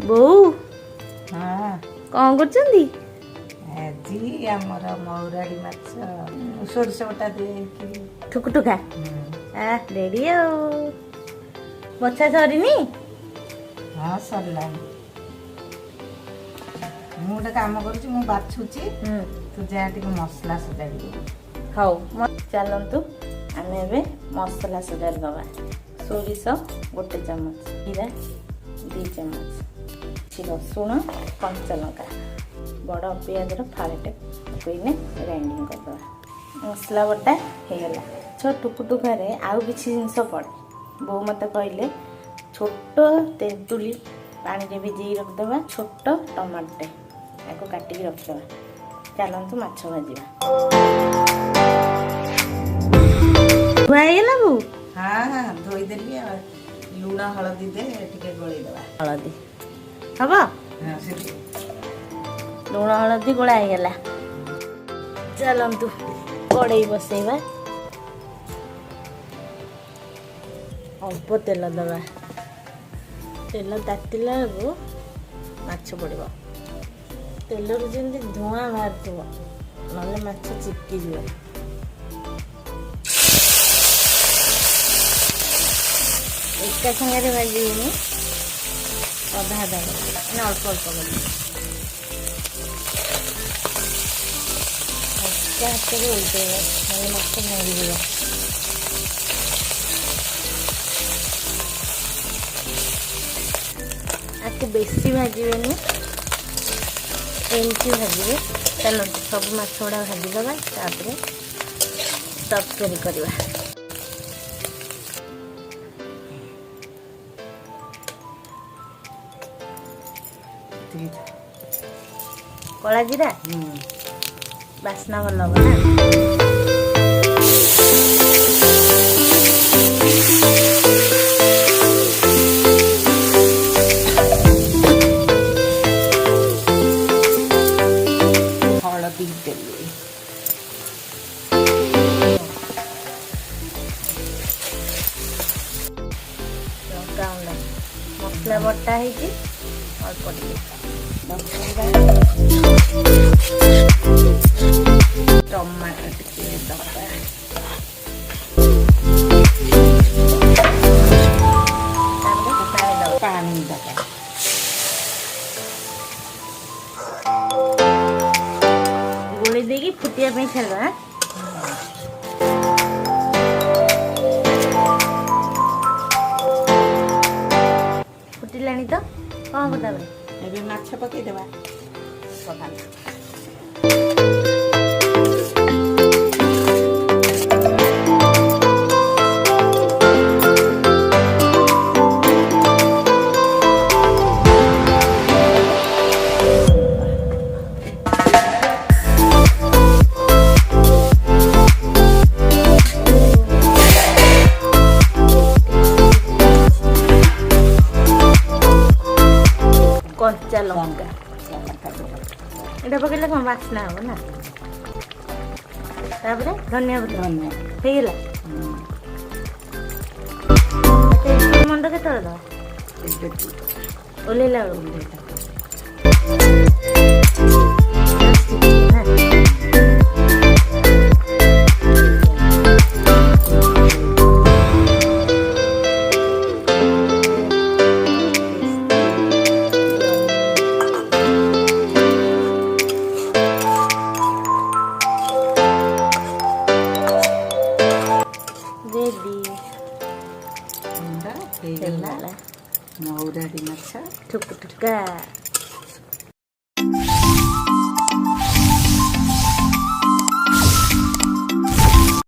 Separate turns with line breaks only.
ବୋଉ
ହଁ
କଣ କରୁଛନ୍ତି?
ଆଜି ଆମର ମହୁରାଳି ମାଛ ସୋରିଷ ବଟା ଦେଇକି
ଠୁକୁଠୁକା ରେଡି ଆଉ ବଛା ସରିନି?
ହଁ ସରିଲାଣି। ମୁଁ ଗୋଟେ କାମ କରୁଛି, ମୁଁ ବାଛୁଛି, ତୁ ଯାହା ଟିକେ ମସଲା ସଜାଡ଼ିବୁ।
ହଉ ଚାଲନ୍ତୁ ଆମେ ଏବେ ମସଲା ସଜାଡ଼ି ଦେବା। ସୋରିଷ 1 ଚାମଚ, ଜିରା 2 ଚାମଚ, ରସୁଣ, କଞ୍ଚା ଲଙ୍କା, ବଡ଼ ପିଆଜର ଫାଳେଟେ ପକାଇଲେ ଗ୍ରାଇଣ୍ଡିଙ୍ଗ କରିଦେବା। ମସଲା ବଟା ହେଇଗଲା। ଟୁକୁଟୁକାରେ ଆଉ କିଛି ଜିନିଷ ପଡ଼େ। ବୋଉ ମୋତେ କହିଲେ ଛୋଟ ତେନ୍ତୁଳି ପାଣିରେ ଭିଜେଇ ରଖିଦେବା, ଛୋଟ ଟମାଟୋଟେ ତାକୁ କାଟିକି ରଖିଦେବା। ଚାଲନ୍ତୁ ମାଛ ଭାଜିବା। ଧୁଆ ହେଇଗଲା ବୋଉ?
ହଁ ଧୋଇଦେଲି ଆଉ ଲୁଣ ହଳଦୀ ଦେ ଟିକେ ଗୋଳେଇଦେବା।
ହଳଦୀ ହବ?
ସେଠି
ଲୁଣ ହଳଦୀ ଗୋଳା ହେଇଗଲା। ଚାଲନ୍ତୁ କଡ଼େଇ ବସେଇବା। ଅଳ୍ପ ତେଲ ଦେବା। ତେଲ ତାତିଲା ବେଳକୁ ମାଛ ପଡ଼ିବ। ତେଲରୁ ଯେମିତି ଧୂଆଁ ବାହାରୁଥିବ, ନହେଲେ ମାଛ ଚିପକିଯିବ। ଏକା ସାଙ୍ଗରେ ଭାଜିବିନି, ଅଧା ଅଧା କରିବି, ମାନେ ଅଳ୍ପ ଅଳ୍ପ କରିବି। ଏକା ହାତରେ ଓଲଟେଇବ, ନହେଲେ ମାଛ ଭାଙ୍ଗିଯିବ। ଆକୁ ବେଶୀ ଭାଜିବେନି, ଏମିତି ଭାଜିବେ। ଚାଲନ୍ତୁ ସବୁ ମାଛ ଗୁଡ଼ା ଭାଜିଦେବା, ତାପରେ ତରକାରୀ କରିବା। କଳା ଜିରା ବାସ୍ନା ଭଲ ହବ ନା।
ହଳଦୀ ଦେଲି।
ଲଙ୍କା ଗୁଣ୍ଡ, ମସଲା ବଟା ହେଇଛି ଅଳ୍ପ ଟିକେ।
ଟମାଟୋ ଟିକେ ଦବା। ପାଣି ଦବା।
ଗୋଳେଇ ଦେଇକି ଫୁଟିବା ପାଇଁ ଛାଡ଼ିବା। ଫୁଟିଲାଣି ତ, କ'ଣ ହବ ତାପରେ?
ଏବେ ମାଛ ପକେଇଦେବା।
ପକାନ୍ତୁ। କଞ୍ଚା ଲଙ୍କା এটা ପକେଇଲେ କ'ଣ ବାସ୍ନା ହବ ନା। ତାପରେ ଧନିଆ ପତ୍ର ହେଇଗଲା। ମଣ୍ଡ କେତେବେଳେ ଦେବା? ଓହ୍ଲେଇଲା ବେଳକୁ।
ହେଇଗଲା ମହୁରାଳି ମାଛ
ଠୁକୁଠୁକା।